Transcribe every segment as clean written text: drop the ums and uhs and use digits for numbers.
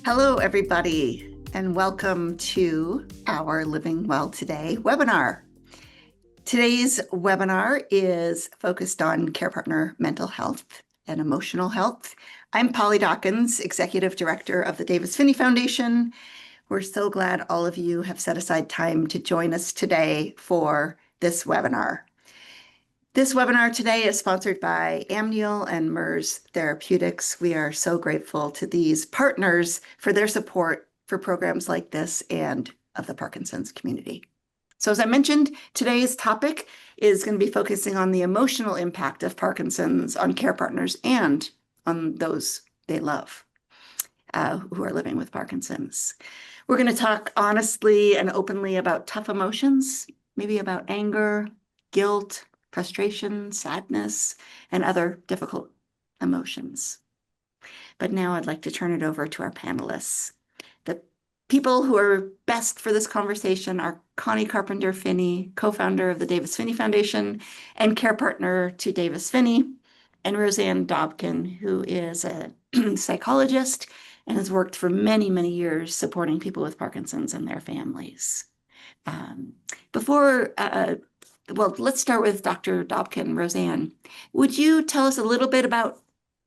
Hello, everybody, and welcome to our Living Well Today webinar. Today's webinar is focused on care partner mental health and emotional health. I'm Polly Dawkins, Executive Director of the Davis-Phinney Foundation. We're so glad all of you have set aside time to join us today for this webinar. This webinar today is sponsored by Amneal and MERS Therapeutics. We are so grateful to these partners for their support for programs like this and of the Parkinson's community. So as I mentioned, today's topic is going to be focusing on the emotional impact of Parkinson's on care partners and on those they love who are living with Parkinson's. We're going to talk honestly and openly about tough emotions, maybe about anger, guilt, frustration, sadness, and other difficult emotions. But now I'd like to turn it over to our panelists. The people who are best for this conversation are Connie Carpenter Phinney, co-founder of the Davis-Phinney Foundation and care partner to Davis-Phinney, and Roseanne Dobkin, who is a psychologist and has worked for many, many years supporting people with Parkinson's and their families. Well, let's start with Dr. Dobkin. Roseanne, would you tell us a little bit about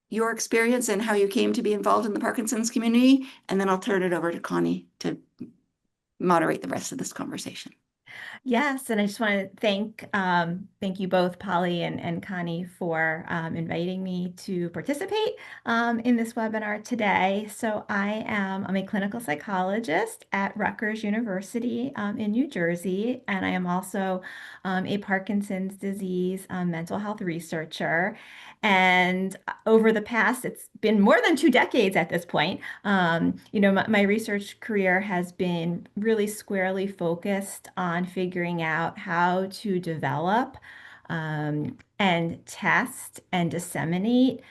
your experience and how you came to be involved in the Parkinson's community? And then I'll turn it over to Connie to moderate the rest of this conversation. Yes, and I just want to thank you both, Polly and Connie, for inviting me to participate in this webinar today. So I'm a clinical psychologist at Rutgers University in New Jersey, and I am also a Parkinson's disease mental health researcher. And over the past, it's been more than 2 decades at this point. My research career has been really squarely focused on figuring out how to develop and test and disseminate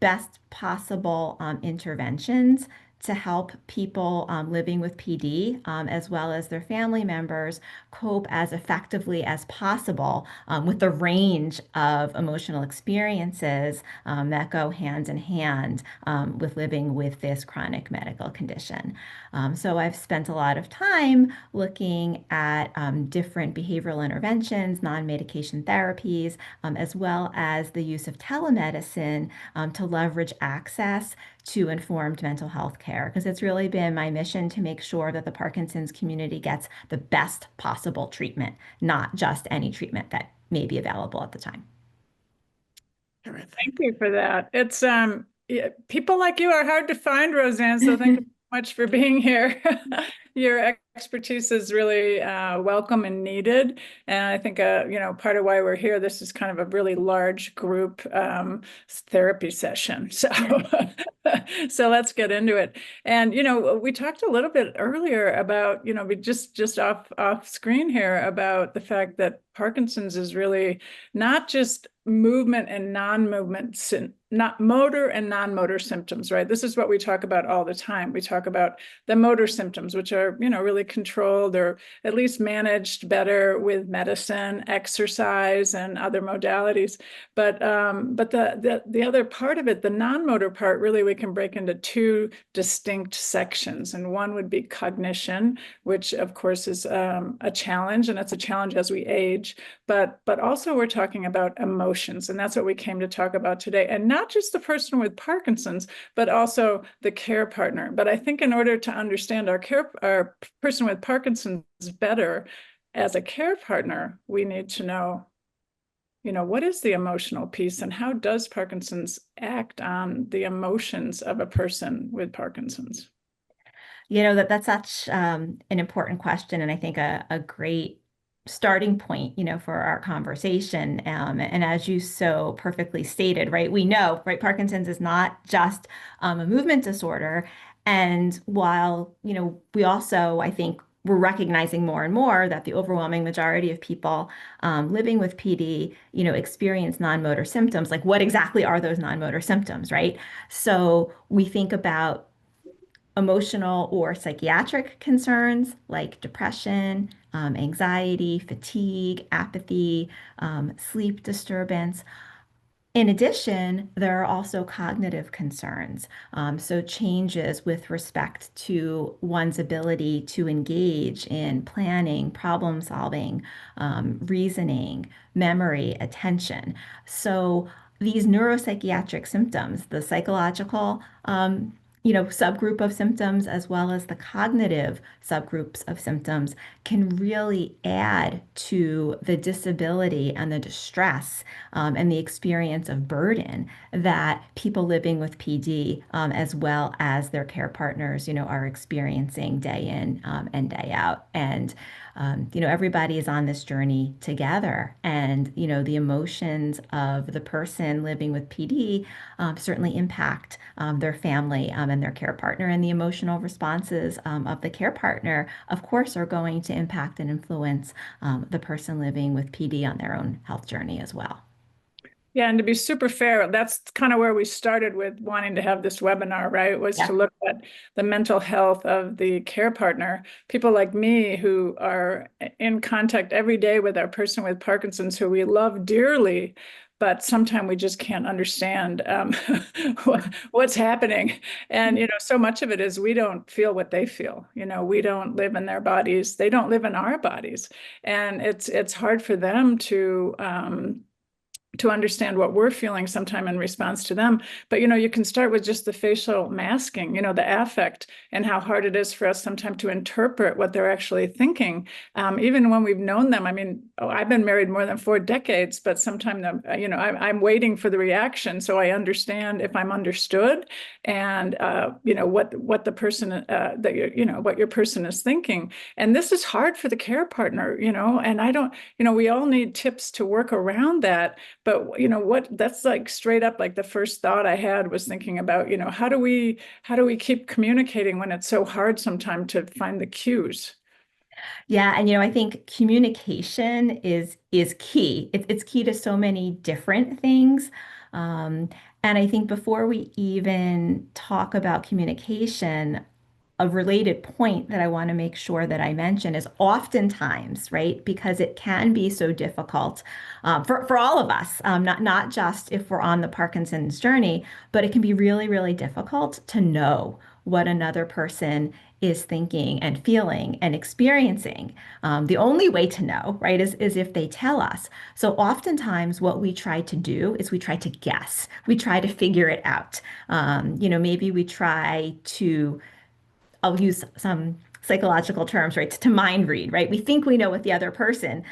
best possible interventions to help people living with PD, as well as their family members, cope as effectively as possible with the range of emotional experiences that go hand in hand with living with this chronic medical condition. So I've spent a lot of time looking at different behavioral interventions, non-medication therapies, as well as the use of telemedicine to leverage access to informed mental health care, because it's really been my mission to make sure that the Parkinson's community gets the best possible treatment, not just any treatment that may be available at the time. Terrific. Thank you for that. It's people like you are hard to find, Roseanne, so thank you so much for being here. Your expertise is really welcome and needed. And I think, part of why we're here, this is kind of a really large group therapy session. So, so let's get into it. And, we talked a little bit earlier about, we just off screen here about the fact that Parkinson's is really not just movement and non-movement, not motor and non-motor symptoms, right? This is what we talk about all the time. We talk about the motor symptoms, which are, really controlled or at least managed better with medicine, exercise, and other modalities. But the other part of it, the non-motor part, really we can break into two distinct sections. And one would be cognition, which of course is a challenge, and it's a challenge as we age. But also we're talking about emotions, and that's what we came to talk about today. And not just the person with Parkinson's, but also the care partner. But I think in order to understand our person with Parkinson's better as a care partner, we need to know, what is the emotional piece and how does Parkinson's act on the emotions of a person with Parkinson's? That's such an important question, and I think a great starting point, for our conversation. And as you so perfectly stated, right, we know, right, Parkinson's is not just a movement disorder. And while, we also, I think, we're recognizing more and more that the overwhelming majority of people living with PD, experience non-motor symptoms. Like, what exactly are those non-motor symptoms, right? So we think about emotional or psychiatric concerns like depression, anxiety, fatigue, apathy, sleep disturbance. In addition, there are also cognitive concerns. So changes with respect to one's ability to engage in planning, problem solving, reasoning, memory, attention. So these neuropsychiatric symptoms, the psychological, subgroup of symptoms, as well as the cognitive subgroups of symptoms, can really add to the disability and the distress and the experience of burden that people living with PD, as well as their care partners, are experiencing day in and day out. And everybody is on this journey together. And, the emotions of the person living with PD certainly impact their family and their care partner. And the emotional responses of the care partner, of course, are going to impact and influence the person living with PD on their own health journey as well. Yeah, and to be super fair, that's kind of where we started with wanting to have this webinar, right? Was Yeah. to look at the mental health of the care partner. People like me who are in contact every day with our person with Parkinson's, who we love dearly, but sometimes we just can't understand what's happening. And, so much of it is we don't feel what they feel. We don't live in their bodies. They don't live in our bodies. And it's hard for them to understand what we're feeling sometime in response to them. But, you can start with just the facial masking, the affect, and how hard it is for us sometimes to interpret what they're actually thinking. Even when we've known them. I mean, I've been married more than 4 decades, but sometimes, I'm waiting for the reaction. So I understand if I'm understood and, what the person, what your person is thinking. And this is hard for the care partner, and I don't, we all need tips to work around that. But that's like straight up, like the first thought I had was thinking about, how do we keep communicating when it's so hard sometimes to find the cues? Yeah, and I think communication is key. It's key to so many different things. Um, and I think before we even talk about communication, a related point that I want to make sure that I mention is oftentimes, right, because it can be so difficult for all of us, not just if we're on the Parkinson's journey, but it can be really, really difficult to know what another person is thinking and feeling and experiencing. The only way to know, right, is if they tell us. So oftentimes what we try to do is we try to guess. We try to figure it out. Maybe we try to, I'll use some psychological terms, right? To mind read, right? We think we know what the other person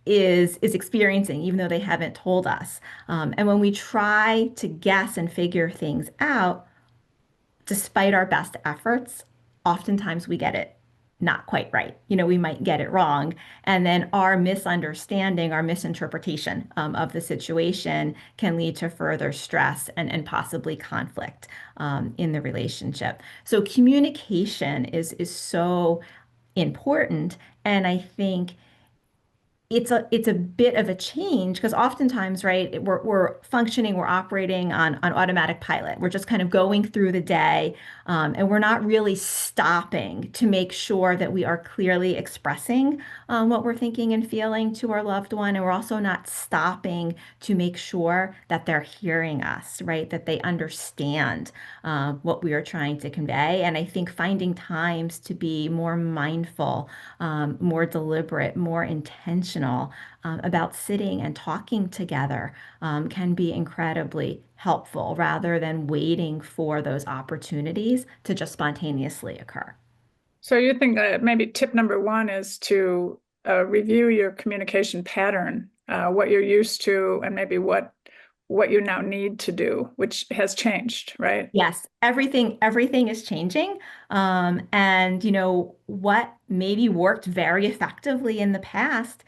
is experiencing, even though they haven't told us. And when we try to guess and figure things out, despite our best efforts, oftentimes we get it not quite right. We might get it wrong. And then our misunderstanding, our misinterpretation of the situation can lead to further stress and possibly conflict in the relationship. So communication is so important. And I think it's a bit of a change because oftentimes, right, we're functioning, we're operating on automatic pilot. We're just kind of going through the day, and we're not really stopping to make sure that we are clearly expressing what we're thinking and feeling to our loved one. And we're also not stopping to make sure that they're hearing us, right, that they understand what we are trying to convey. And I think finding times to be more mindful, more deliberate, more intentional about sitting and talking together can be incredibly helpful rather than waiting for those opportunities to just spontaneously occur. So you think that maybe tip number 1 is to review your communication pattern, what you're used to, and maybe what you now need to do, which has changed, right? Yes, everything is changing. And what maybe worked very effectively in the past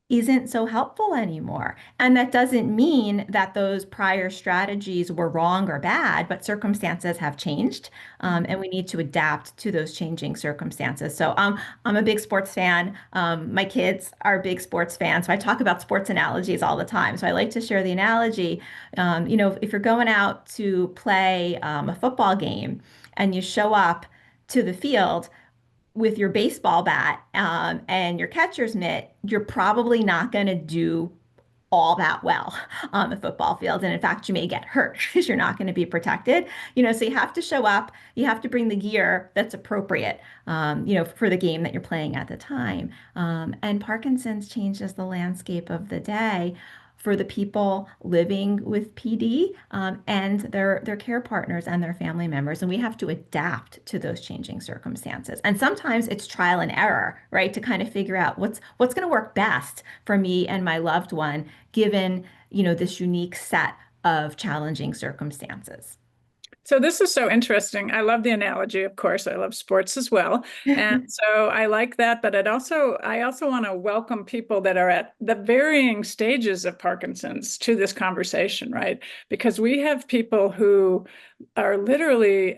isn't so helpful anymore. And that doesn't mean that those prior strategies were wrong or bad, but circumstances have changed, and we need to adapt to those changing circumstances. So I'm a big sports fan. My kids are big sports fans. So I talk about sports analogies all the time. So I like to share the analogy. If you're going out to play a football game and you show up to the field with your baseball bat and your catcher's mitt, you're probably not going to do all that well on the football field. And in fact, you may get hurt because you're not going to be protected. So you have to show up, you have to bring the gear that's appropriate, for the game that you're playing at the time. And Parkinson's changes the landscape of the day for the people living with PD, and their care partners and their family members. And we have to adapt to those changing circumstances. And sometimes it's trial and error, right? To kind of figure out what's going to work best for me and my loved one, given, this unique set of challenging circumstances. So this is so interesting. I love the analogy, of course. I love sports as well. And so I like that, but I also want to welcome people that are at the varying stages of Parkinson's to this conversation, right? Because we have people who are literally,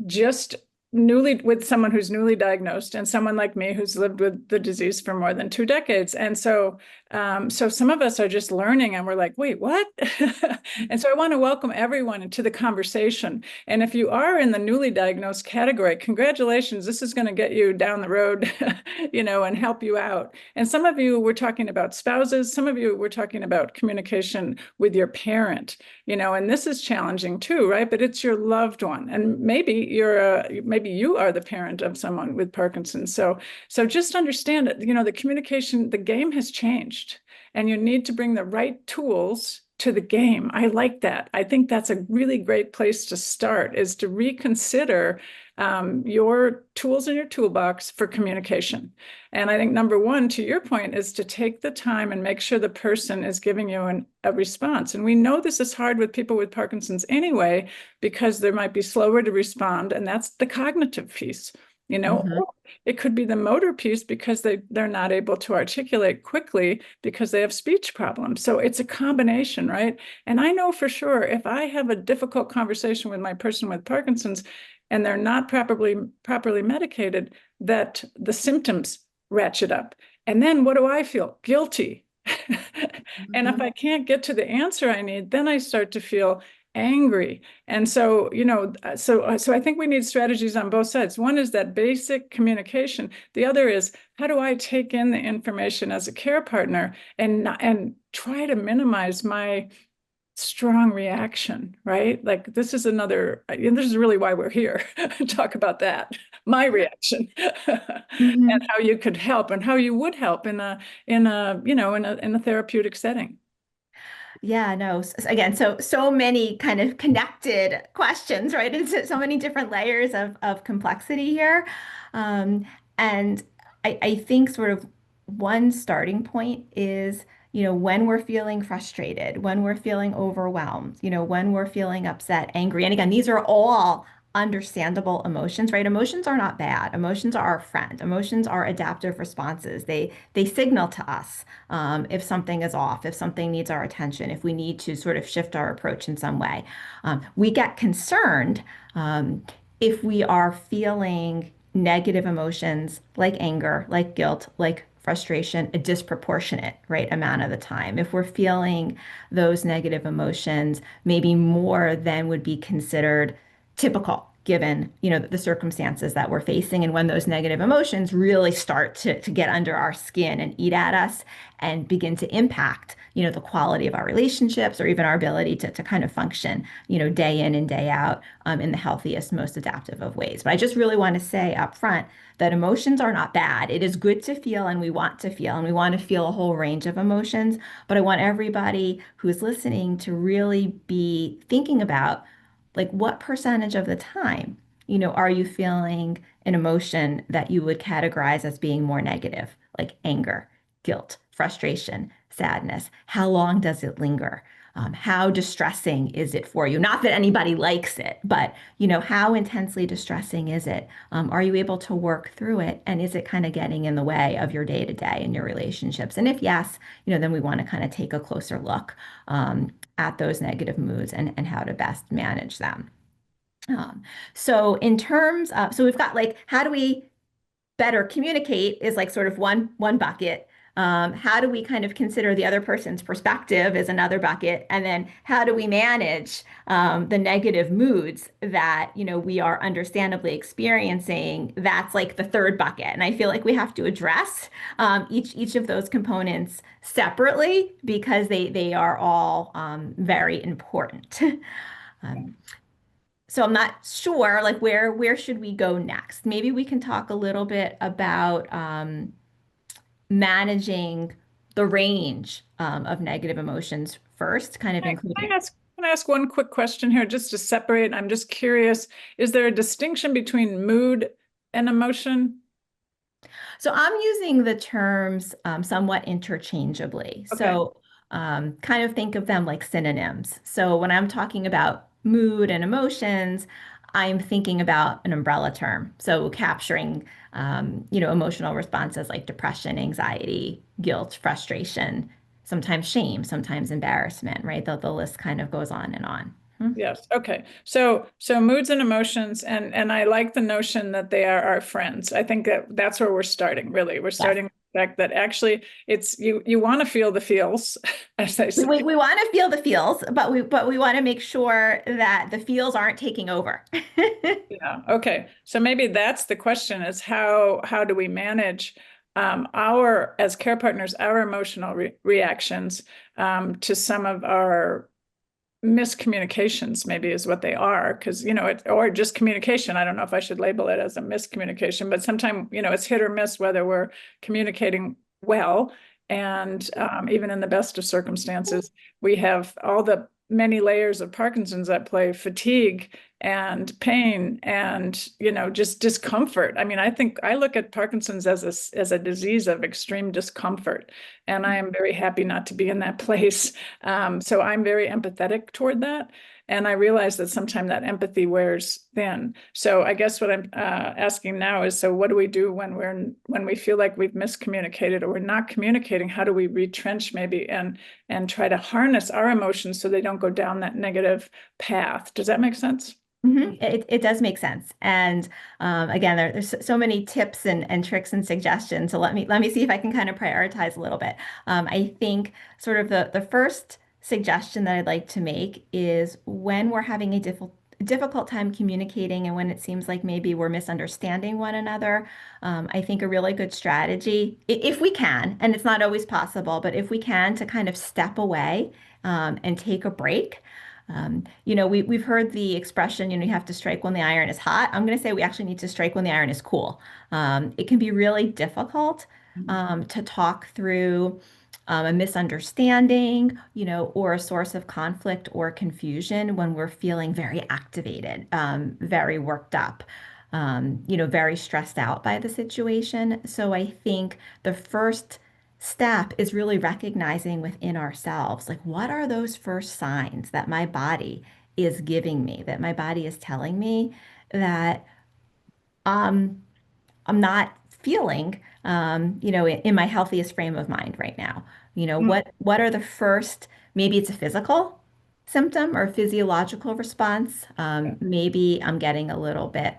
just with someone who's newly diagnosed, and someone like me who's lived with the disease for more than 2 decades. And so some of us are just learning and we're like, wait, what? And so I want to welcome everyone into the conversation. And if you are in the newly diagnosed category, congratulations, this is going to get you down the road, and help you out. And some of you, we're talking about spouses. Some of you, we're talking about communication with your parent, and this is challenging too, right? But it's your loved one. And maybe maybe you are the parent of someone with Parkinson's. So just understand that, the communication, the game has changed, and you need to bring the right tools to the game. I like that. I think that's a really great place to start, is to reconsider your tools in your toolbox for communication. And I think number one, to your point, is to take the time and make sure the person is giving you a response. And we know this is hard with people with Parkinson's anyway, because they might be slower to respond. And that's the cognitive piece. Or it could be the motor piece, because they're not able to articulate quickly because they have speech problems. So it's a combination, right? And I know for sure, if I have a difficult conversation with my person with Parkinson's and they're not properly medicated, that the symptoms ratchet up. And then what do I feel? Guilty. And if I can't get to the answer I need, then I start to feel angry. And so, so I think we need strategies on both sides. One is that basic communication. The other is, how do I take in the information as a care partner and try to minimize my strong reaction, right? Like this is really why we're here. Talk about that, my reaction, and how you could help and how you would help in a therapeutic setting. Yeah, no, again, so many kind of connected questions, right? And so many different layers of complexity here. And I think sort of one starting point is, when we're feeling frustrated, when we're feeling overwhelmed, when we're feeling upset, angry. And again, these are all understandable emotions, right? Emotions are not bad. Emotions are our friend. Emotions are adaptive responses. They signal to us if something is off, if something needs our attention, if we need to sort of shift our approach in some way. We get concerned if we are feeling negative emotions like anger, like guilt, like frustration, a disproportionate right amount of the time. If we're feeling those negative emotions, maybe more than would be considered typical given the circumstances that we're facing, and when those negative emotions really start to get under our skin and eat at us and begin to impact the quality of our relationships, or even our ability to kind of function day in and day out in the healthiest, most adaptive of ways. But I just really want to say up front that emotions are not bad. It is good to feel, and we want to feel, and we want to feel a whole range of emotions. But I want everybody who's listening to really be thinking about, like, what percentage of the time, are you feeling an emotion that you would categorize as being more negative, like anger, guilt, frustration, sadness? How long does it linger? How distressing is it for you? Not that anybody likes it, but how intensely distressing is it? Are you able to work through it? And is it kind of getting in the way of your day to day and your relationships? And if yes, then we want to kind of take a closer look at those negative moods and how to best manage them. So in terms of, so we've got like, how do we better communicate is like sort of one bucket. How do we kind of consider the other person's perspective is another bucket, and then how do we manage the negative moods that we are understandably experiencing? That's like the third bucket, and I feel like we have to address each of those components separately because they are all very important. Um, so I'm not sure, like where should we go next? Maybe we can talk a little bit about managing the range of negative emotions first, kind of including. Can I ask one quick question here, just to separate? I'm just curious, is there a distinction between mood and emotion? So I'm using the terms somewhat interchangeably. Okay. So kind of think of them like synonyms. So when I'm talking about mood and emotions, I'm thinking about an umbrella term. So capturing, emotional responses like depression, anxiety, guilt, frustration, sometimes shame, sometimes embarrassment, right? The list kind of goes on and on. Yes. Okay. So moods and emotions, and I like the notion that they are our friends. I think that's where we're starting, really. We're starting with the fact that actually it's you want to feel the feels, as I say. We want to feel the feels, but we want to make sure that the feels aren't taking over. Yeah. Okay. So maybe that's the question: is how do we manage our as care partners our emotional reactions to some of our miscommunications, maybe is what they are, because or just communication. I don't know if I should label it as a miscommunication, but sometimes it's hit or miss whether we're communicating well. And even in the best of circumstances, we have all the many layers of Parkinson's at play: fatigue and pain and just discomfort. I mean, I think I look at Parkinson's as a disease of extreme discomfort, and I am very happy not to be in that place. So I'm very empathetic toward that, and I realize that sometimes that empathy wears thin. So I guess what I'm asking now is, so what do we do when we feel like we've miscommunicated or we're not communicating? How do we retrench maybe and try to harness our emotions so they don't go down that negative path? Does that make sense? It does make sense. And again, there's so many tips and tricks and suggestions. So let me see if I can kind of prioritize a little bit. I think sort of the first suggestion that I'd like to make is when we're having a difficult time communicating and when it seems like maybe we're misunderstanding one another, I think a really good strategy, if we can, and it's not always possible, but if we can, to kind of step away and take a break. We've heard the expression, you have to strike when the iron is hot. I'm going to say we actually need to strike when the iron is cool. It can be really difficult to talk through a misunderstanding, or a source of conflict or confusion when we're feeling very activated, very worked up, very stressed out by the situation. So I think the first step is really recognizing within ourselves, like, what are those first signs that my body is giving me, that my body is telling me that um, I'm not feeling, in my healthiest frame of mind right now. What are the first, maybe it's a physical symptom or physiological response. Maybe I'm getting a little bit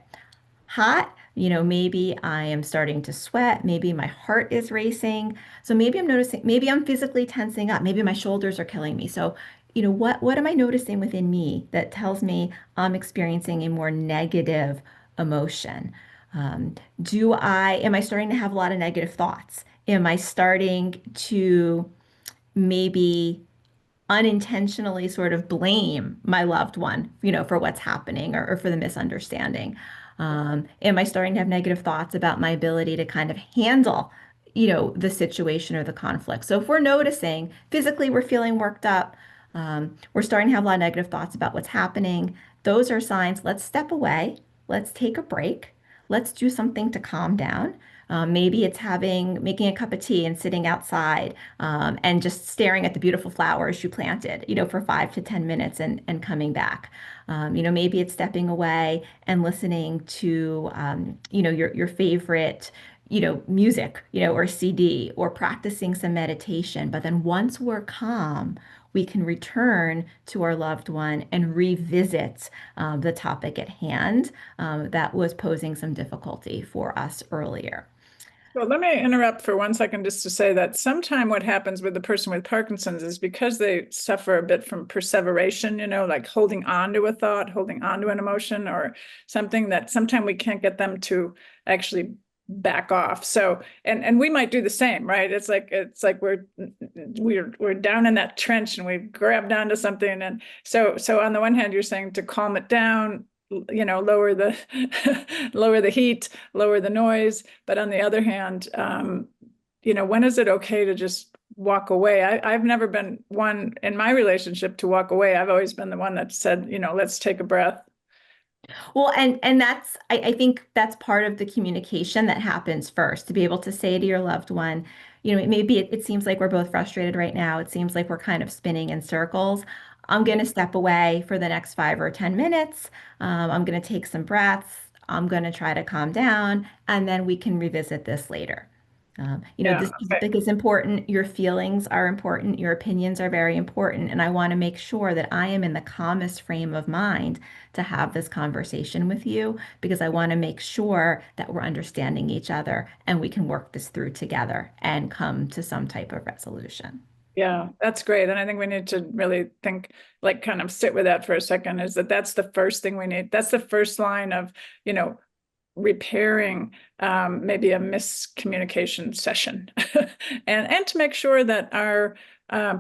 hot. Maybe I am starting to sweat. Maybe my heart is racing. So maybe I'm noticing, maybe I'm physically tensing up. Maybe my shoulders are killing me. So, what am I noticing within me that tells me I'm experiencing a more negative emotion? Am I starting to have a lot of negative thoughts? Am I starting to maybe unintentionally sort of blame my loved one, for what's happening or for the misunderstanding? Am I starting to have negative thoughts about my ability to kind of handle, the situation or the conflict? So if we're noticing physically we're feeling worked up, we're starting to have a lot of negative thoughts about what's happening, those are signs. Let's step away. Let's take a break. Let's do something to calm down. Maybe it's making a cup of tea and sitting outside and just staring at the beautiful flowers you planted, for 5 to 10 minutes and coming back. Maybe it's stepping away and listening to, your favorite, music, or CD, or practicing some meditation. But then once we're calm, we can return to our loved one and revisit the topic at hand that was posing some difficulty for us earlier. Well, let me interrupt for 1 second just to say that sometime what happens with the person with Parkinson's is because they suffer a bit from perseveration, like holding on to a thought, holding on to an emotion or something, that sometimes we can't get them to actually back off. So, and we might do the same, right? It's like we're down in that trench and we've grabbed onto something. And so on the one hand, you're saying to calm it down, lower the lower the heat, lower the noise. But on the other hand, when is it okay to just walk away? I've never been one in my relationship to walk away. I've always been the one that said, let's take a breath. Well, and that's, I think that's part of the communication that happens first, to be able to say to your loved one, maybe it seems like we're both frustrated right now. It seems like we're kind of spinning in circles. I'm going to step away for the next 5 or 10 minutes. I'm going to take some breaths. I'm going to try to calm down, and then we can revisit this later. This topic is important. Your feelings are important. Your opinions are very important. And I want to make sure that I am in the calmest frame of mind to have this conversation with you, because I want to make sure that we're understanding each other and we can work this through together and come to some type of resolution. Yeah, that's great. And I think we need to really think, like kind of sit with that for a second, is that's the first thing we need. That's the first line of, repairing maybe a miscommunication session and to make sure that our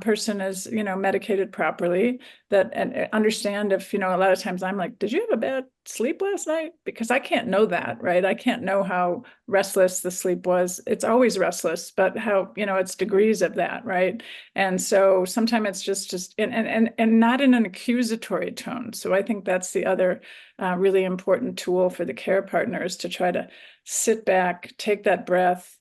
person is medicated properly, that and understand if a lot of times I'm like, did you have a bad sleep last night? Because I can't know that, right? I can't know how restless the sleep was. It's always restless, but how it's degrees of that, right? And so sometimes it's just and not in an accusatory tone. So I think that's the other really important tool for the care partners, to try to sit back, take that breath.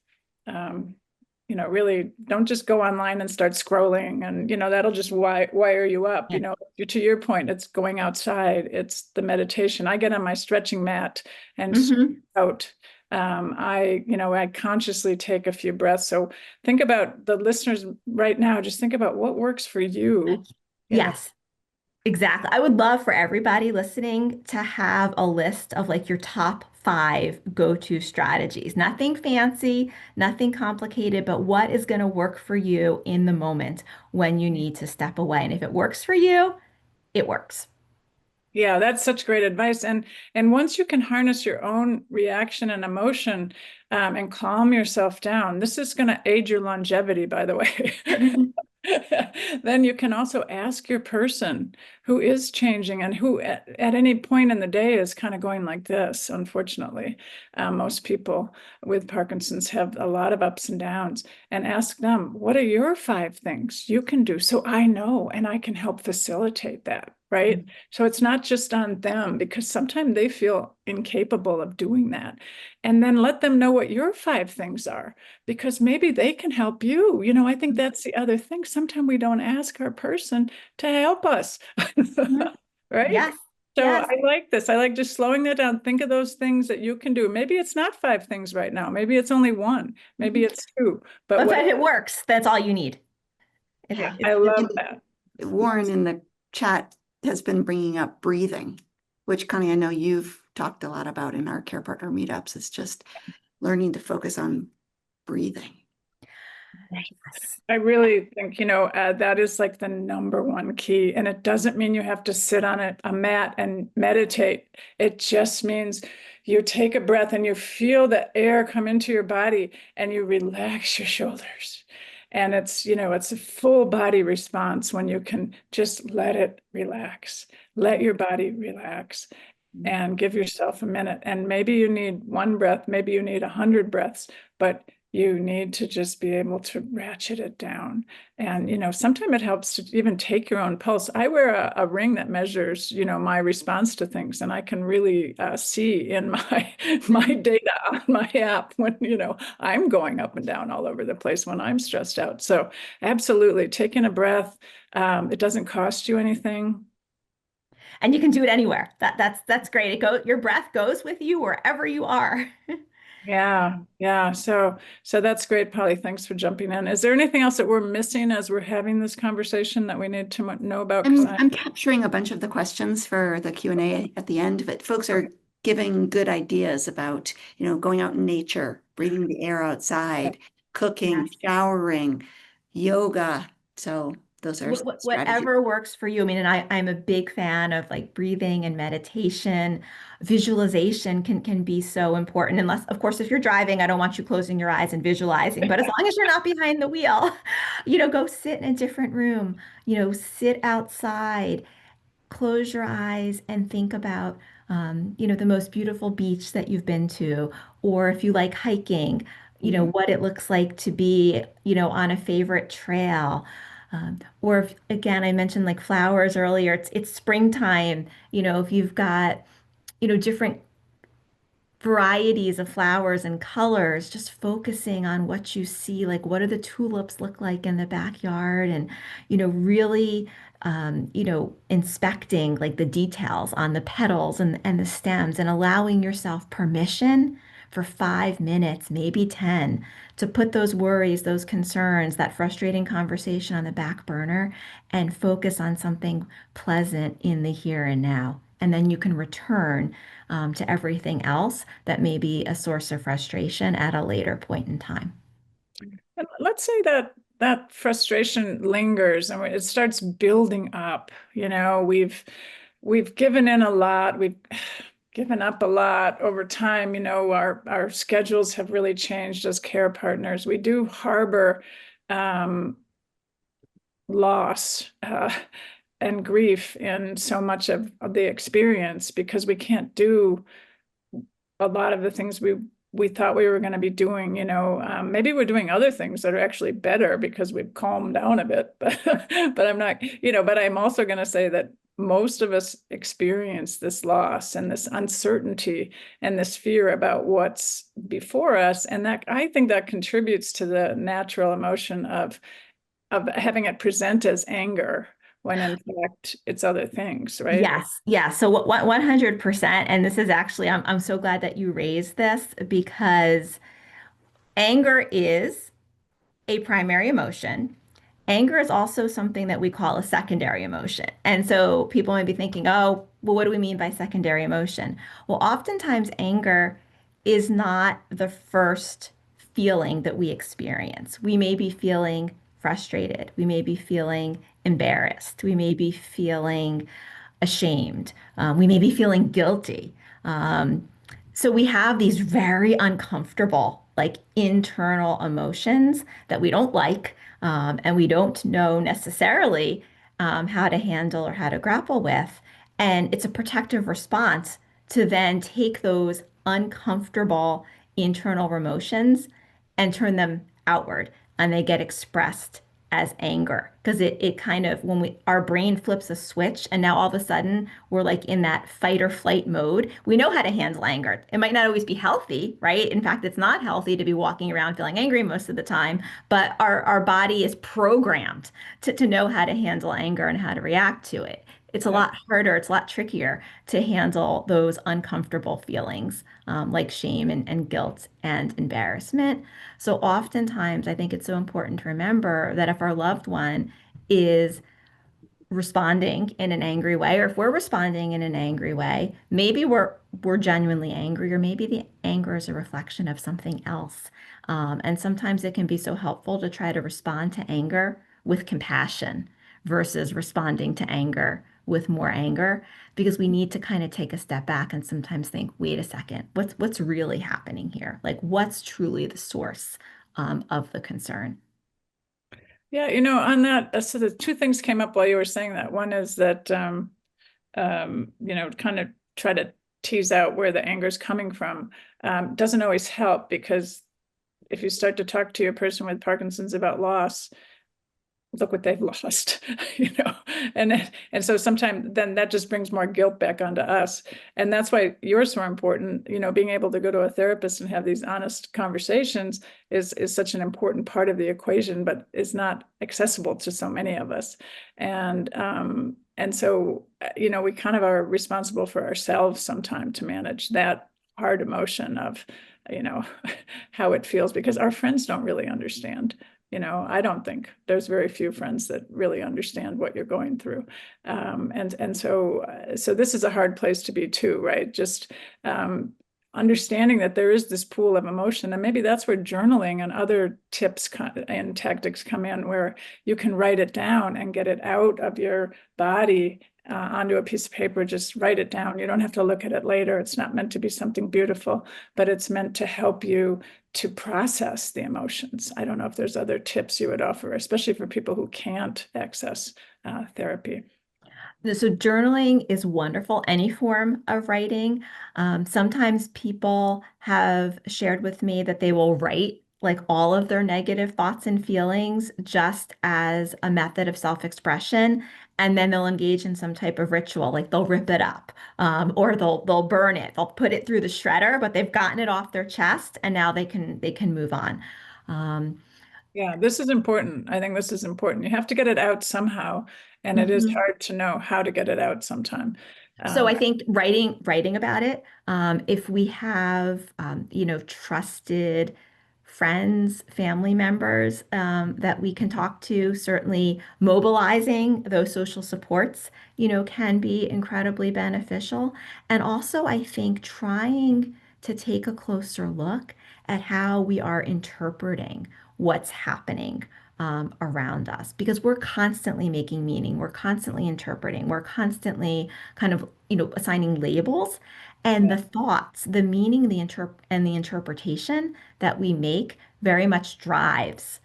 Really don't just go online and start scrolling, and that'll just wire you up. Yeah. To your point, it's going outside, it's the meditation. I get on my stretching mat and out. I consciously take a few breaths. So think about the listeners right now. Just think about what works for you. Yes. Exactly. I would love for everybody listening to have a list of like your top 5 go-to strategies. Nothing fancy, nothing complicated, but what is going to work for you in the moment when you need to step away. And if it works for you, it works. Yeah, that's such great advice. And once you can harness your own reaction and emotion and calm yourself down, this is going to aid your longevity, by the way. Then you can also ask your person who is changing and who at any point in the day is kind of going like this. Unfortunately, most people with Parkinson's have a lot of ups and downs, and ask them, what are your 5 things you can do so I know and I can help facilitate that, right? So it's not just on them, because sometimes they feel incapable of doing that. And then let them know what your 5 things are, because maybe they can help you. I think that's the other thing. Sometimes we don't ask our person to help us, right? Yes. So Yes. I like this. I like just slowing that down. Think of those things that you can do. Maybe it's not 5 things right now. Maybe it's only 1. Maybe it's 2. But if it works, that's all you need. Yeah, I love that. Warren in the chat has been bringing up breathing, which, Connie, I know you've talked a lot about in our care partner meetups. It's just learning to focus on breathing. I really think, that is like the number 1 key. And it doesn't mean you have to sit on a mat and meditate. It just means you take a breath and you feel the air come into your body and you relax your shoulders. And it's a full body response when you can just let it relax, let your body relax, and give yourself a minute. And maybe you need 1 breath, maybe you need 100 breaths, but you need to just be able to ratchet it down. And, sometimes it helps to even take your own pulse. I wear a ring that measures, my response to things, and I can really see in my data on my app when, I'm going up and down all over the place when I'm stressed out. So absolutely, taking a breath, it doesn't cost you anything. And you can do it anywhere. That's great. Your breath goes with you wherever you are. Yeah. So that's great, Polly. Thanks for jumping in. Is there anything else that we're missing as we're having this conversation that we need to know about? I'm capturing a bunch of the questions for the Q&A at the end, but folks are giving good ideas about, going out in nature, breathing the air outside, cooking, Yes. showering, yoga. So those are strategies. Whatever works for you. I mean, and I'm a big fan of like breathing and meditation. Visualization can be so important. Unless, of course, if you're driving, I don't want you closing your eyes and visualizing. But as long as you're not behind the wheel, go sit in a different room, sit outside, close your eyes and think about, the most beautiful beach that you've been to, or if you like hiking, what it looks like to be, on a favorite trail. Or if, again, I mentioned like flowers earlier, it's springtime, if you've got, different varieties of flowers and colors, just focusing on what you see, like what do the tulips look like in the backyard, and really inspecting like the details on the petals and the stems, and allowing yourself permission for 5 minutes, maybe 10, to put those worries, those concerns, that frustrating conversation on the back burner and focus on something pleasant in the here and now. And then you can return to everything else that may be a source of frustration at a later point in time. And let's say that frustration lingers and it starts building up. We've given in a lot. We've given up a lot over time. Our schedules have really changed as care partners. We do harbor loss and grief in so much of the experience because we can't do a lot of the things we thought we were going to be doing. Maybe we're doing other things that are actually better because we've calmed down a bit, but I'm not, but I'm also going to say that most of us experience this loss and this uncertainty and this fear about what's before us. And that, I think, that contributes to the natural emotion of having it present as anger when in fact it's other things, right? Yes, yeah. So what 100%, and this is actually, I'm so glad that you raised this, because anger is a primary emotion. Anger is also something that we call a secondary emotion. And so people might be thinking, oh, well, what do we mean by secondary emotion? Well, oftentimes anger is not the first feeling that we experience. We may be feeling frustrated. We may be feeling embarrassed. We may be feeling ashamed. We may be feeling guilty. So we have these very uncomfortable, like internal emotions that we don't like, and we don't know necessarily how to handle or how to grapple with. And it's a protective response to then take those uncomfortable internal emotions and turn them outward, and they get expressed as anger, because it kind of, when our brain flips a switch and now all of a sudden we're like in that fight or flight mode. We know how to handle anger. It might not always be healthy, right? In fact, it's not healthy to be walking around feeling angry most of the time, but our body is programmed to know how to handle anger and how to react to it. It's a lot harder, it's a lot trickier to handle those uncomfortable feelings, like shame and guilt and embarrassment. So oftentimes, I think it's so important to remember that if our loved one is responding in an angry way, or if we're responding in an angry way, maybe we're genuinely angry, or maybe the anger is a reflection of something else. And sometimes it can be so helpful to try to respond to anger with compassion versus responding to anger with more anger, because we need to kind of take a step back and sometimes think, wait a second, what's really happening here? Like, what's truly the source of the concern? Yeah, on that, so the two things came up while you were saying that. One is that, kind of try to tease out where the anger is coming from. Doesn't always help, because if you start to talk to a person with Parkinson's about loss, look what they've lost, and so sometimes then that just brings more guilt back onto us. And that's why you're so important. Being able to go to a therapist and have these honest conversations is such an important part of the equation, but is not accessible to so many of us. And so we kind of are responsible for ourselves sometimes to manage that hard emotion of how it feels, because our friends don't really understand. I don't think there's very few friends that really understand what you're going through. And so this is a hard place to be too, right? Just understanding that there is this pool of emotion. And maybe that's where journaling and other tips and tactics come in, where you can write it down and get it out of your body onto a piece of paper. Just write it down. You don't have to look at it later. It's not meant to be something beautiful, but it's meant to help you to process the emotions. I don't know if there's other tips you would offer, especially for people who can't access therapy. So journaling is wonderful, any form of writing. Sometimes people have shared with me that they will write like all of their negative thoughts and feelings just as a method of self-expression, and then they'll engage in some type of ritual, like they'll rip it up, or they'll burn it, they'll put it through the shredder, but they've gotten it off their chest, and now they can move on. Um, Yeah, this is important. I think this is important. You have to get it out somehow, and it is mhm. hard to know how to get it out sometime. So I Um, think writing about it, if we have trusted friends, family members that we can talk to, certainly mobilizing those social supports, can be incredibly beneficial. And also, I think trying to take a closer look at how we are interpreting what's happening around us, because we're constantly making meaning, we're constantly interpreting, we're constantly kind of, assigning labels, and the thoughts, the meaning, and the interpretation that we make very much drives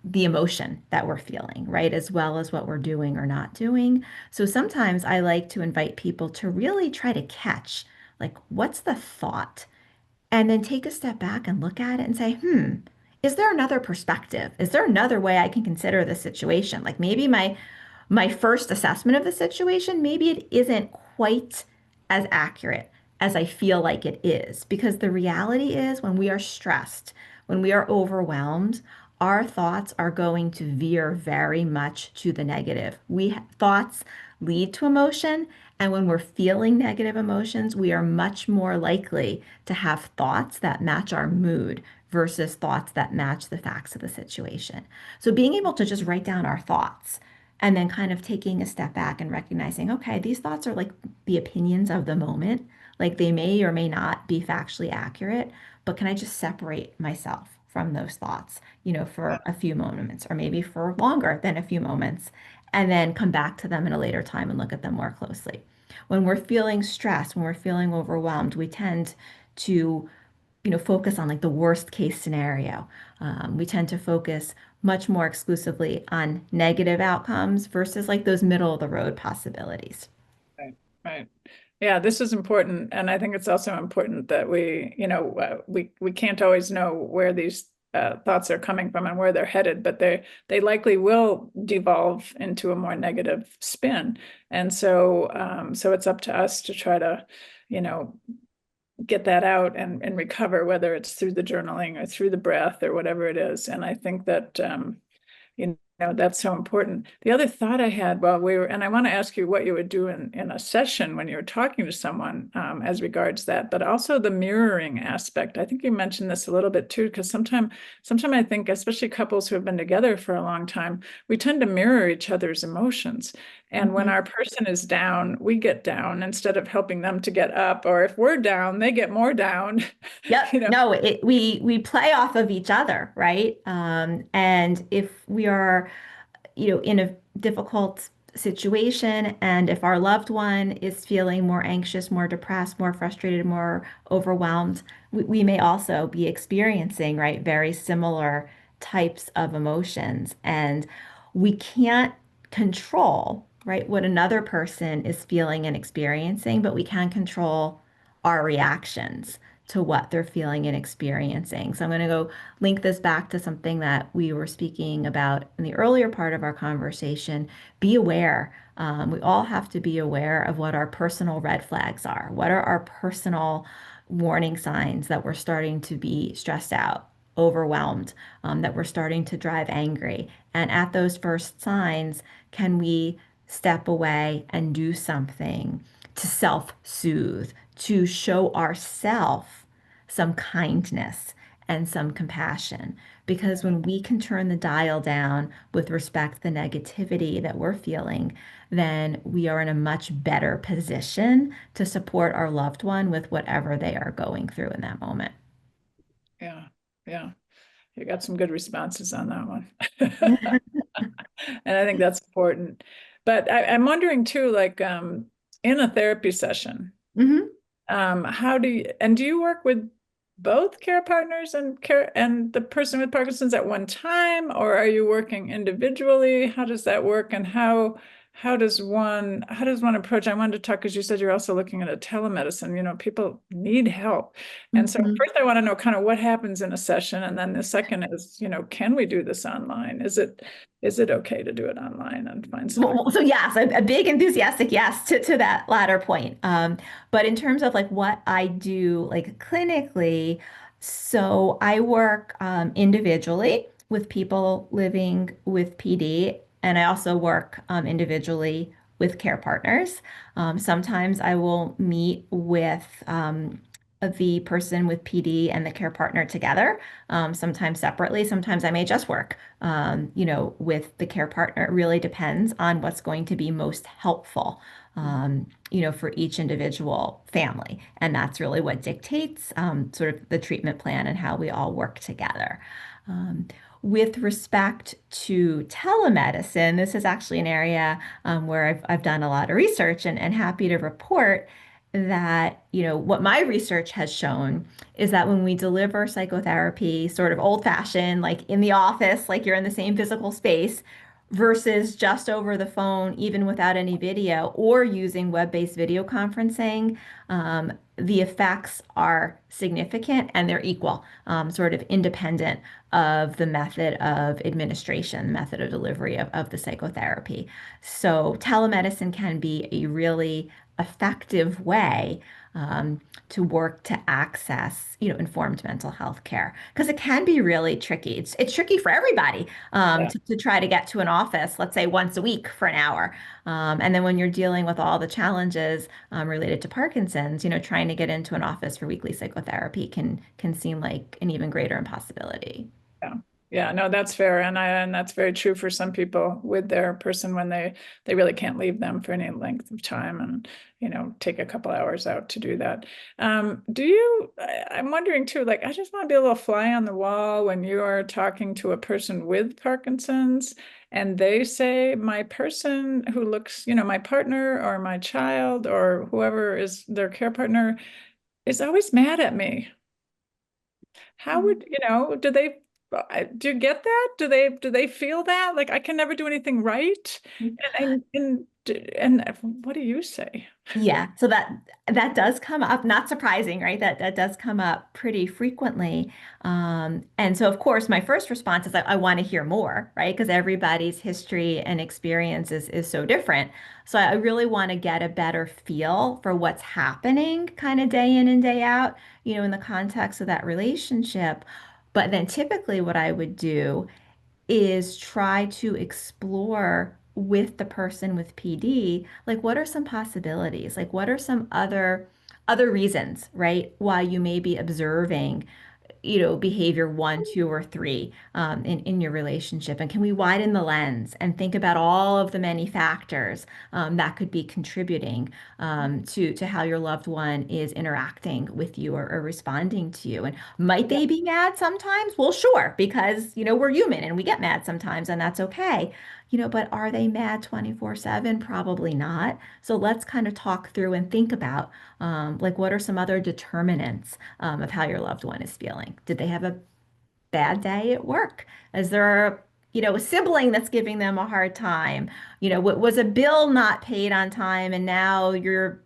the emotion that we're feeling, right? As well as what we're doing or not doing. So sometimes I like to invite people to really try to catch, like, what's the thought? And then take a step back and look at it and say, is there another perspective? Is there another way I can consider the situation? Like maybe my first assessment of the situation, maybe it isn't quite as accurate as I feel like it is. Because the reality is, when we are stressed, when we are overwhelmed, our thoughts are going to veer very much to the negative. Thoughts lead to emotion, and when we're feeling negative emotions, we are much more likely to have thoughts that match our mood versus thoughts that match the facts of the situation. So being able to just write down our thoughts, and then kind of taking a step back and recognizing, okay, these thoughts are like the opinions of the moment. Like they may or may not be factually accurate, but can I just separate myself from those thoughts, for a few moments, or maybe for longer than a few moments, and then come back to them in a later time and look at them more closely. When we're feeling stressed, when we're feeling overwhelmed, we tend to focus on like the worst case scenario. We tend to focus much more exclusively on negative outcomes versus like those middle of the road possibilities. Right, right. Yeah, this is important, and I think it's also important that we can't always know where these thoughts are coming from and where they're headed, but they likely will devolve into a more negative spin, and so it's up to us to try to, you know, get that out and recover, whether it's through the journaling or through the breath or whatever it is. And I think that that's so important. The other thought I had while we were, and I want to ask you what you would do in a session when you're talking to someone as regards that, but also the mirroring aspect. I think you mentioned this a little bit too, because sometimes I think, especially couples who have been together for a long time, we tend to mirror each other's emotions. And when Mhm. our person is down, we get down instead of helping them to get up. Or if we're down, they get more down. Yep. you know, No, we play off of each other, right? And if we are, in a difficult situation, and if our loved one is feeling more anxious, more depressed, more frustrated, more overwhelmed, we may also be experiencing, right, very similar types of emotions. And we can't control, right, what another person is feeling and experiencing, but we can control our reactions to what they're feeling and experiencing. So I'm going to go link this back to something that we were speaking about in the earlier part of our conversation. Be aware. We all have to be aware of what our personal red flags are. What are our personal warning signs that we're starting to be stressed out, overwhelmed, that we're starting to drive angry? And at those first signs, can we step away and do something to self-soothe, to show ourself some kindness, and some compassion. Because when we can turn the dial down with respect to the negativity that we're feeling, then we are in a much better position to support our loved one with whatever they are going through in that moment. Yeah, yeah. You got some good responses on that one. And I think that's important. But I'm wondering too, like in a therapy session, Mhm. do you work with both care partners and the person with Parkinson's at one time, or are you working individually? How does that work? And how does one approach? I wanted to talk, because you said you're also looking at a telemedicine, people need help. And so Mhm. first I want to know kind of what happens in a session. And then the second is, can we do this online? Is it okay to do it online and find some? So yes, a big enthusiastic yes to that latter point. But in terms of like what I do like clinically, so I work individually with people living with PD, and I also work individually with care partners. Sometimes I will meet with the person with PD and the care partner together, sometimes separately. Sometimes I may just work with the care partner. It really depends on what's going to be most helpful, for each individual family. And that's really what dictates sort of the treatment plan and how we all work together. Um, with respect to telemedicine, this is actually an area where I've done a lot of research and happy to report that, what my research has shown is that when we deliver psychotherapy sort of old fashioned, like in the office, like you're in the same physical space, versus just over the phone, even without any video, or using web-based video conferencing, the effects are significant and they're equal, sort of independent of the method of administration, method of delivery of the psychotherapy. So telemedicine can be a really effective way to work to access, informed mental health care, because it can be really tricky. It's tricky for everybody Yeah. to try to get to an office, let's say once a week for an hour. And then when you're dealing with all the challenges related to Parkinson's, trying to get into an office for weekly psychotherapy can seem like an even greater impossibility. Yeah. Yeah, no, that's fair. And that's very true for some people with their person when they really can't leave them for any length of time and, take a couple hours out to do that. I'm wondering too, like, I just want to be a little fly on the wall when you are talking to a person with Parkinson's and they say, my person who looks, my partner or my child or whoever is their care partner is always mad at me. How would, do you get that? Do they feel that? Like, I can never do anything right? And what do you say? Yeah, so that does come up, not surprising, right? That does come up pretty frequently. And so of course my first response is I want to hear more, right? Because everybody's history and experience is so different. So I really want to get a better feel for what's happening kind of day in and day out, in the context of that relationship. But then typically what I would do is try to explore with the person with PD, like what are some possibilities? Like what are some other reasons, right? Why you may be observing, behavior one, two, or three in your relationship. And can we widen the lens and think about all of the many factors that could be contributing to how your loved one is interacting with you or responding to you? And might Yeah. they be mad sometimes? Well, sure, because, we're human and we get mad sometimes, and that's okay. But are they mad 24/7? Probably not. So let's kind of talk through and think about like what are some other determinants of how your loved one is feeling? Did they have a bad day at work? Is there, a sibling that's giving them a hard time? Was a bill not paid on time and now you're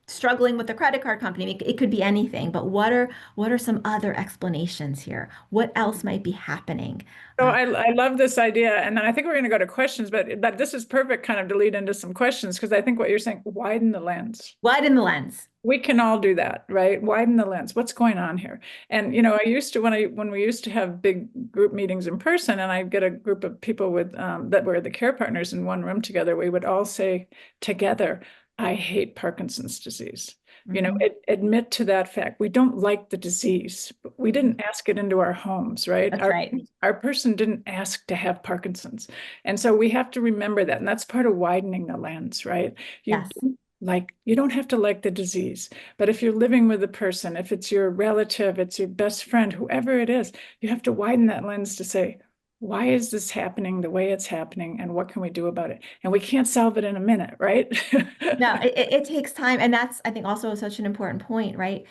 struggling with the credit card company? It could be anything, but what are some other explanations here? What else might be happening? So I love this idea. And then I think we're going to go to questions, but this is perfect kind of to lead into some questions, because I think what you're saying, widen the lens. Widen the lens. We can all do that, right? Widen the lens. What's going on here? And I used to when we used to have big group meetings in person, and I get a group of people with that were the care partners in one room together, we would all say together, "I hate Parkinson's disease." Admit to that fact. We don't like the disease, but we didn't ask it into our homes, right? That's right. Our person didn't ask to have Parkinson's. And so we have to remember that. And that's part of widening the lens, right? Yes. You don't have to like the disease, but if you're living with a person, if it's your relative, it's your best friend, whoever it is, you have to widen that lens to say, why is this happening the way it's happening, and what can we do about it? And we can't solve it in a minute, right? No, it takes time. And that's, I think, also such an important point, right?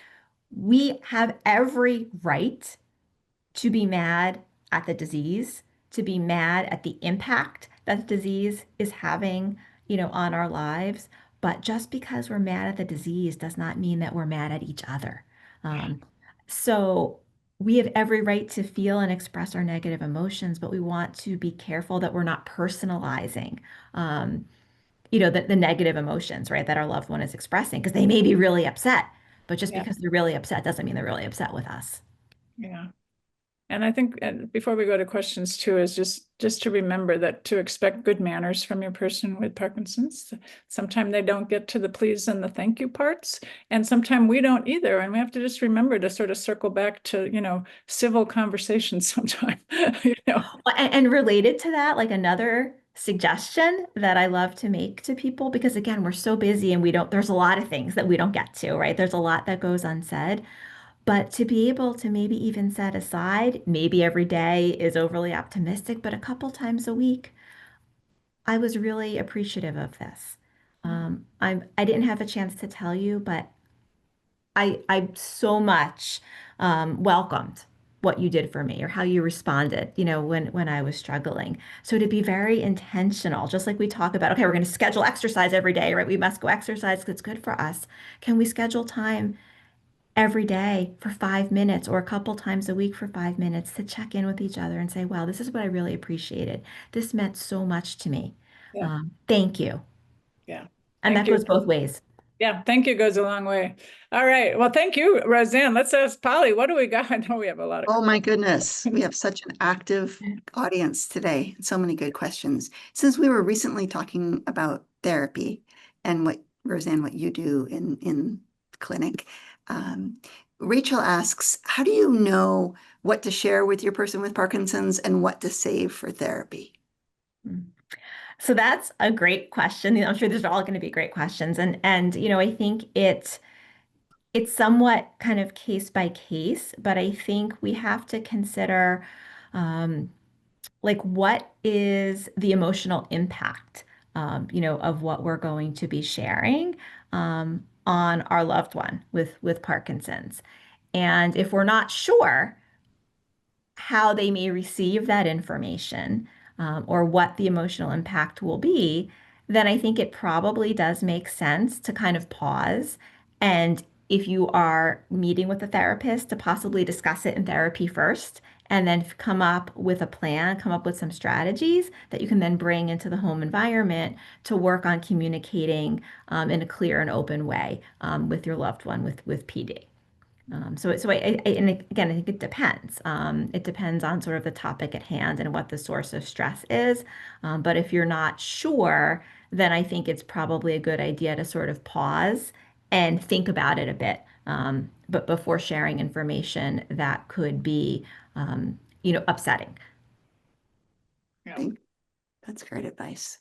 We have every right to be mad at the disease, to be mad at the impact that the disease is having, on our lives. But just because we're mad at the disease does not mean that we're mad at each other. Um, so we have every right to feel and express our negative emotions, but we want to be careful that we're not personalizing, um, the negative emotions, right, that our loved one is expressing, because they may be really upset, but just Yeah. because they're really upset doesn't mean they're really upset with us. Yeah. And I think before we go to questions too, is just to remember that to expect good manners from your person with Parkinson's. Sometimes they don't get to the please and the thank you parts, and sometimes we don't either. And we have to just remember to sort of circle back to, civil conversations sometime. And related to that, like another suggestion that I love to make to people, because again, we're so busy and there's a lot of things that we don't get to, right? There's a lot that goes unsaid. But to be able to maybe even set aside, maybe every day is overly optimistic, but a couple times a week, I was really appreciative of this. I didn't have a chance to tell you, but I so much welcomed what you did for me or how you responded, when I was struggling. So to be very intentional, just like we talk about, okay, we're going to schedule exercise every day, right? We must go exercise because it's good for us. Can we schedule time every day for 5 minutes or a couple times a week for 5 minutes to check in with each other and say, wow, this is what I really appreciated. This meant so much to me. Yeah. Thank you. Yeah. And Thank that you. goes both ways. Yeah, thank you goes a long way. All right. Well, thank you, Roseanne. Let's ask Polly, what do we got? I know we have a lot of Oh my goodness, we have such an active audience today. So many good questions. Since we were recently talking about therapy and Roseanne, what you do in clinic, um, Rachel asks, how do you know what to share with your person with Parkinson's and what to save for therapy? So that's a great question. I'm sure these are all going to be great questions. And I think it's somewhat kind of case by case, but I think we have to consider um, like what is the emotional impact, of what we're going to be sharing on our loved one with Parkinson's. And if we're not sure how they may receive that information, or what the emotional impact will be, then I think it probably does make sense to kind of pause. And if you are meeting with a therapist, to possibly discuss it in therapy first, and then come up with a plan, come up with some strategies that you can then bring into the home environment to work on communicating in a clear and open way with your loved one with PD. And again, I think it depends. It depends on sort of the topic at hand and what the source of stress is. But if you're not sure, then I think it's probably a good idea to sort of pause and think about it a bit. But before sharing information that could be, upsetting. Yeah. That's great advice.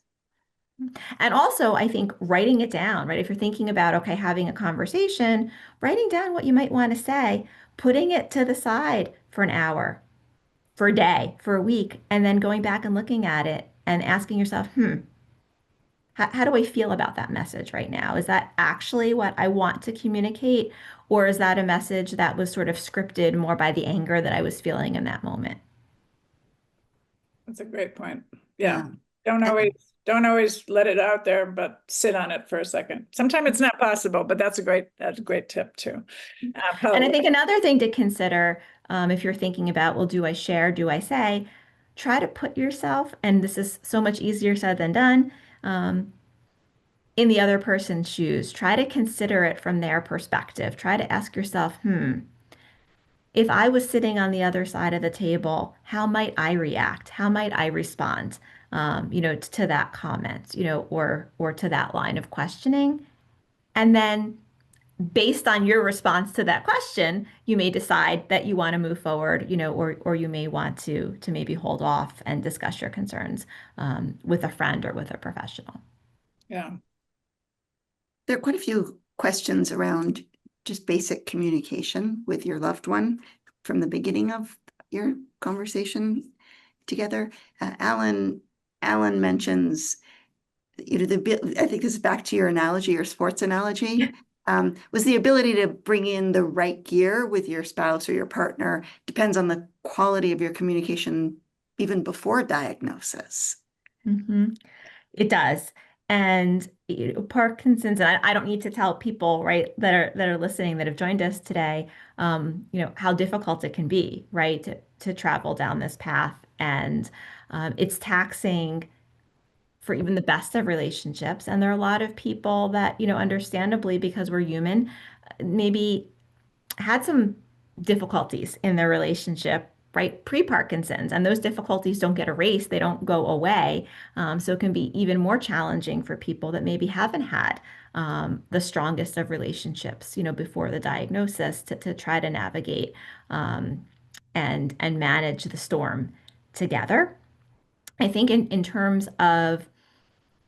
And also, I think writing it down, right? If you're thinking about, okay, having a conversation, writing down what you might want to say, putting it to the side for an hour, for a day, for a week, and then going back and looking at it and asking yourself, how do I feel about that message right now? Is that actually what I want to communicate? Or is that a message that was sort of scripted more by the anger that I was feeling in that moment? That's a great point. Yeah. Yeah. Don't always let it out there, but sit on it for a second. Sometimes it's not possible, but that's a great tip too. And I think another thing to consider, if you're thinking about, well, do I share, do I say, try to put yourself, and this is so much easier said than done, in the other person's shoes. Try to consider it from their perspective. Try to ask yourself, if I was sitting on the other side of the table, how might I react? How might I respond, to that comment, or to that line of questioning? And then based on your response to that question, you may decide that you want to move forward, or you may want to maybe hold off and discuss your concerns with a friend or with a professional. Yeah. There are quite a few questions around just basic communication with your loved one from the beginning of your conversation together. Alan mentions, I think this is back to your analogy, your sports analogy. Was the ability to bring in the right gear with your spouse or your partner depends on the quality of your communication even before diagnosis. Mm-hmm. It does. And Parkinson's, and I don't need to tell people, right, that are listening, that have joined us today, how difficult it can be, right, to travel down this path. And it's taxing for even the best of relationships. And there are a lot of people that, understandably, because we're human, maybe had some difficulties in their relationship, right, pre-Parkinson's, and those difficulties don't get erased, they don't go away. So it can be even more challenging for people that maybe haven't had the strongest of relationships, before the diagnosis, to try to navigate and manage the storm together. I think in terms of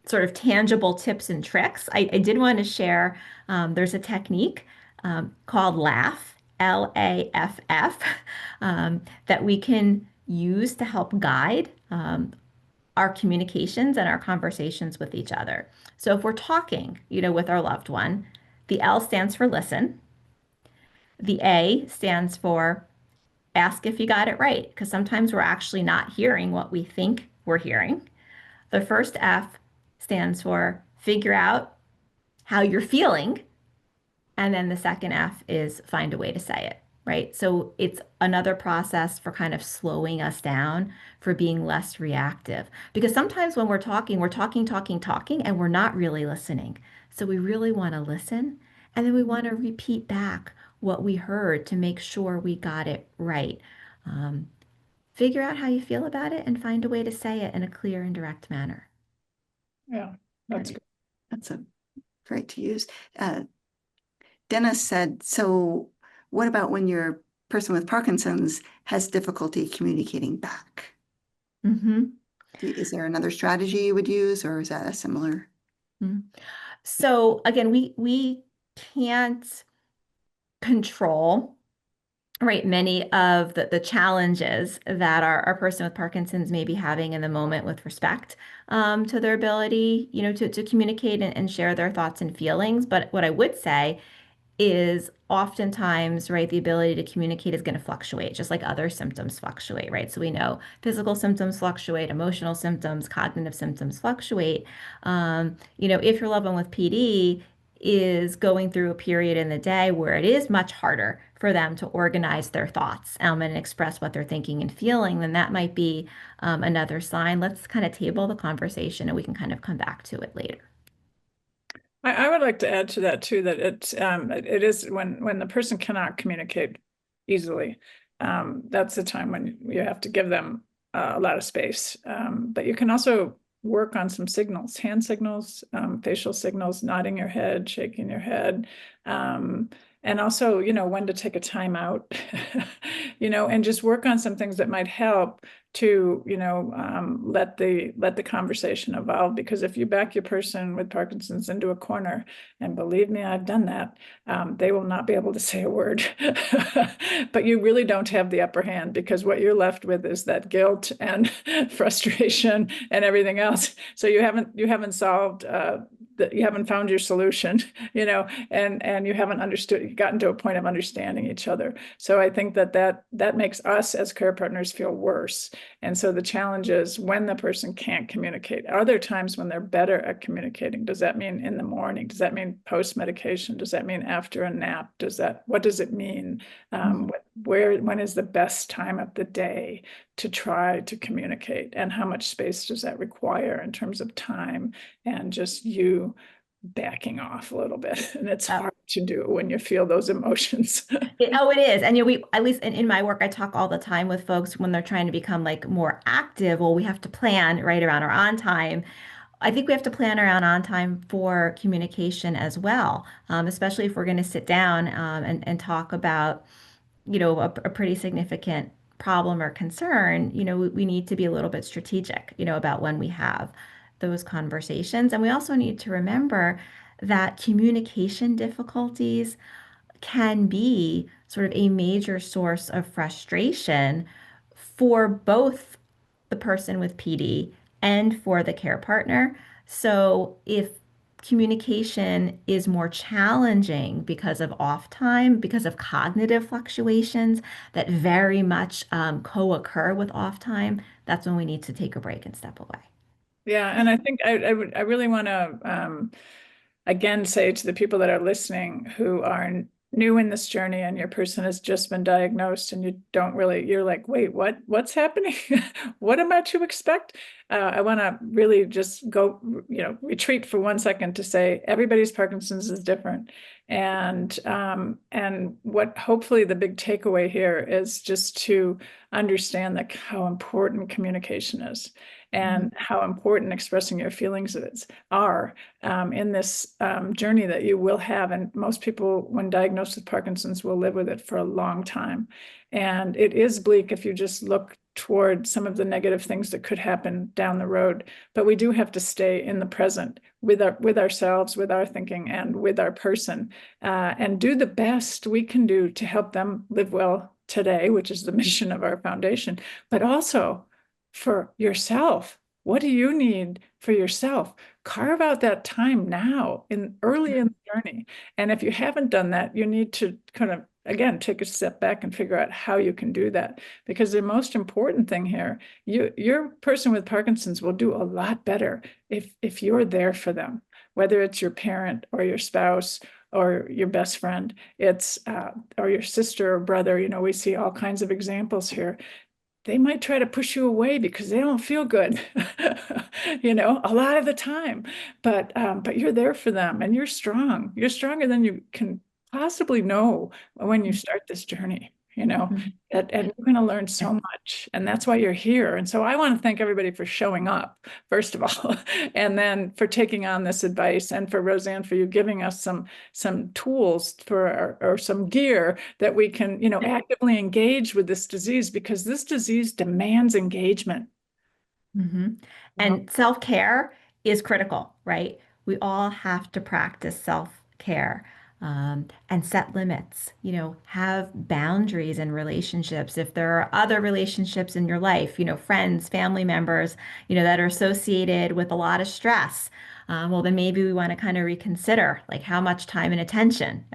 sort of tangible tips and tricks, I did want to share, there's a technique called LAFF, LAFF, that we can use to help guide our communications and our conversations with each other. So if we're talking, with our loved one, the L stands for listen. The A stands for ask if you got it right, because sometimes we're actually not hearing what we think we're hearing. The first F stands for figure out how you're feeling. And then the second F is find a way to say it, right? So it's another process for kind of slowing us down, for being less reactive. Because sometimes when we're talking, and we're not really listening. So we really want to listen. And then we want to repeat back what we heard to make sure we got it right. Figure out how you feel about it and find a way to say it in a clear and direct manner. Yeah, that's good. That's great to use. Dennis said, so what about when your person with Parkinson's has difficulty communicating back? Mm-hmm. Is there another strategy you would use, or is that a similar? Mm-hmm. So again, we can't control, right, many of the challenges that our person with Parkinson's may be having in the moment with respect to their ability, to communicate and share their thoughts and feelings. But what I would say is oftentimes, right, the ability to communicate is going to fluctuate, just like other symptoms fluctuate, right? So we know physical symptoms fluctuate, emotional symptoms, cognitive symptoms fluctuate. If your loved one with PD is going through a period in the day where it is much harder for them to organize their thoughts and express what they're thinking and feeling, then that might be another sign. Let's kind of table the conversation and we can kind of come back to it later. I would like to add to that too, that it is when the person cannot communicate easily, that's the time when you have to give them a lot of space. But you can also work on some signals, hand signals, facial signals, nodding your head, shaking your head, and also, when to take a time out, and just work on some things that might help to, let the conversation evolve. Because if you back your person with Parkinson's into a corner, and believe me, I've done that, they will not be able to say a word. But you really don't have the upper hand, because what you're left with is that guilt and frustration and everything else. So you haven't solved you haven't found your solution, and you haven't gotten to a point of understanding each other. So I think that makes us as care partners feel worse. And so the challenge is when the person can't communicate. Are there times when they're better at communicating? Does that mean in the morning? Does that mean post-medication? Does that mean after a nap? What does it mean? When is the best time of the day to try to communicate? And how much space does that require in terms of time and just you backing off a little bit? And it's hard to do when you feel those emotions. It is. And we, at least in my work, I talk all the time with folks when they're trying to become like more active. Well, we have to plan right around our on time. I think we have to plan around on time for communication as well, especially if we're going to sit down and talk about, a pretty significant problem or concern. We need to be a little bit strategic, about when we have those conversations. And we also need to remember that communication difficulties can be sort of a major source of frustration for both the person with PD and for the care partner. So if communication is more challenging because of off time, because of cognitive fluctuations that very much co-occur with off time, that's when we need to take a break and step away. Yeah, and I think I really want to again say to the people that are listening who are new in this journey and your person has just been diagnosed and you're like, wait, what's happening? What am I to expect? I want to really just go, retreat for 1 second to say everybody's Parkinson's is different. And what hopefully the big takeaway here is just to understand like how important communication is and how important expressing your feelings are in this journey that you will have. And most people, when diagnosed with Parkinson's, will live with it for a long time. And it is bleak if you just look toward some of the negative things that could happen down the road. But we do have to stay in the present with ourselves, with our thinking, and with our person, and do the best we can do to help them live well today, which is the mission of our foundation, but also for yourself. What do you need for yourself? Carve out that time now, early in the journey. And if you haven't done that, you need to kind of, again, take a step back and figure out how you can do that. Because the most important thing here, your person with Parkinson's will do a lot better if you're there for them, whether it's your parent or your spouse or your best friend, or your sister or brother. We see all kinds of examples here. They might try to push you away because they don't feel good, a lot of the time. But you're there for them and you're strong. You're stronger than you can possibly know when you start this journey, and you're going to learn so much. And that's why you're here. And so I want to thank everybody for showing up, first of all, and then for taking on this advice, and for Roseanne, for you giving us some tools or some gear that we can, actively engage with this disease, because this disease demands engagement. And self-care is critical, right? We all have to practice self-care, and set limits, have boundaries in relationships. If there are other relationships in your life, friends, family members, that are associated with a lot of stress, well, then maybe we want to kind of reconsider, like, how much time and attention,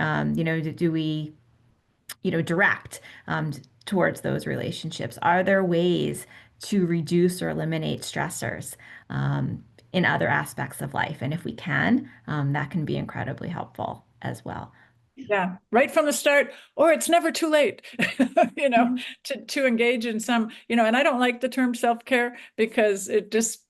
do we, direct towards those relationships? Are there ways to reduce or eliminate stressors in other aspects of life? And if we can, that can be incredibly helpful as well. Yeah, right from the start, or it's never too late, to engage in some, and I don't like the term self-care because it just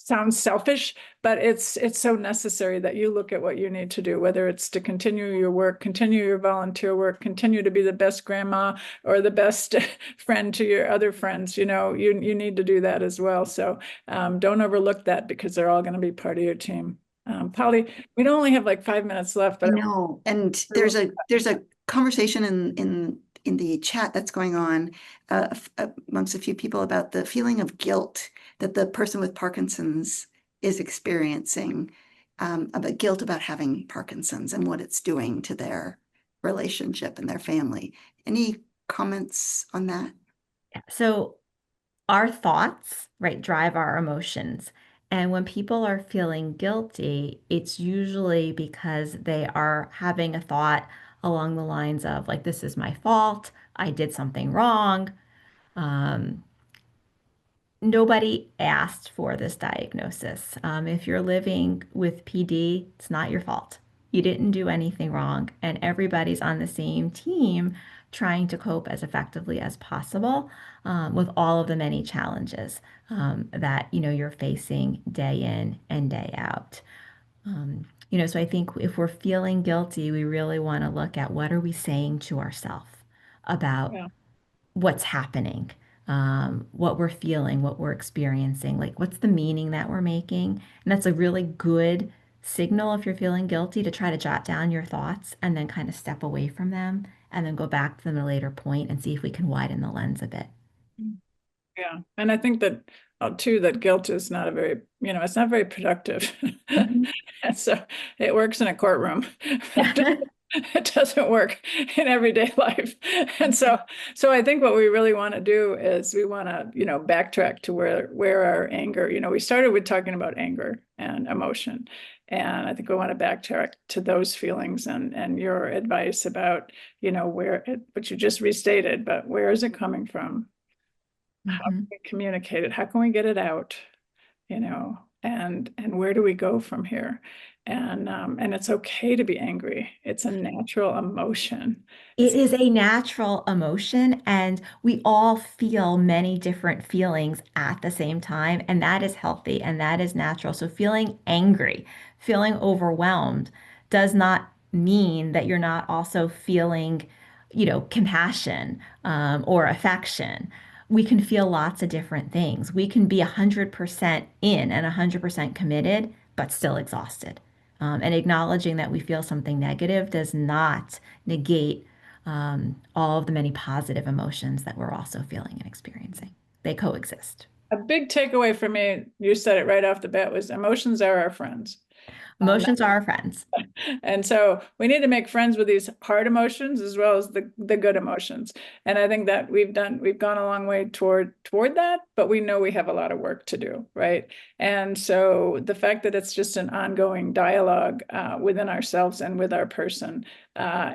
sounds selfish, but it's so necessary that you look at what you need to do, whether it's to continue your work, continue your volunteer work, continue to be the best grandma or the best friend to your other friends. You need to do that as well. So don't overlook that, because they're all going to be part of your team. Polly, we don't only have like 5 minutes left, but I know, and there's a conversation in the chat that's going on amongst a few people about the feeling of guilt that the person with Parkinson's is experiencing, about guilt about having Parkinson's and what it's doing to their relationship and their family. Any comments on that? So our thoughts, right, drive our emotions. And when people are feeling guilty, it's usually because they are having a thought along the lines of, like, this is my fault, I did something wrong. Um, Nobody asked for this diagnosis. If you're living with PD, it's not your fault. You didn't do anything wrong, and everybody's on the same team trying to cope as effectively as possible, with all of the many challenges that you're facing day in and day out. So I think if we're feeling guilty, we really want to look at what are we saying to ourselves about yeah. what's happening. what we're feeling, what we're experiencing, like what's the meaning that we're making. And that's a really good signal if you're feeling guilty to try to jot down your thoughts and then kind of step away from them and then go back to them at a later point and see if we can widen the lens a bit. Yeah. And I think that too, that guilt is not a very, it's not very productive. Mhm. And so it works in a courtroom. Yeah. It doesn't work in everyday life. And so I think what we really want to do is we want to, backtrack to where our anger, we started with talking about anger and emotion. And I think we want to backtrack to those feelings and your advice about, what you just restated, but where is it coming from? How can we communicate it? How can we get it out? And where do we go from here? And it's okay to be angry. It's a natural emotion. It is a natural emotion, and we all feel many different feelings at the same time, and that is healthy and that is natural. So, feeling angry, feeling overwhelmed does not mean that you're not also feeling, compassion, or affection. We can feel lots of different things. We can be 100% in and 100% committed, but still exhausted. And acknowledging that we feel something negative does not negate all of the many positive emotions that we're also feeling and experiencing. They coexist. A big takeaway for me, you said it right off the bat, was emotions are our friends. Emotions are our friends. And so we need to make friends with these hard emotions as well as the good emotions. And I think that we've gone a long way toward that, but we know we have a lot of work to do, right? And so the fact that it's just an ongoing dialogue within ourselves and with our person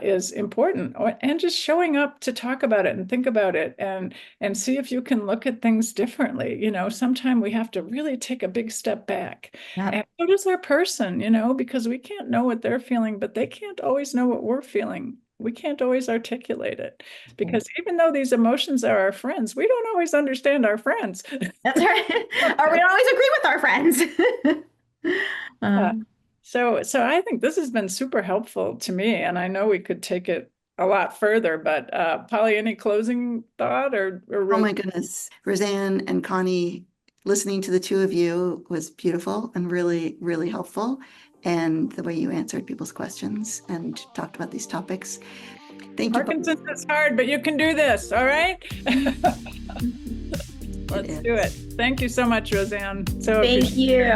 is important. And just showing up to talk about it and think about it and see if you can look at things differently. Sometimes we have to really take a big step back. Yep. And so does our person, because we can't know what they're feeling, but they can't always know what we're feeling. We can't always articulate it because even though these emotions are our friends, we don't always understand our friends. That's right. Or we don't always agree with our friends. So I think this has been super helpful to me, and I know we could take it a lot further, but Polly, any closing thought or Oh my goodness, Roseanne and Connie, listening to the two of you was beautiful and really, really helpful. And the way you answered people's questions and talked about these topics. Thank you. Parkinson's is hard, but you can do this, all right? Let's do it. Thank you so much, Roseanne. Thank you.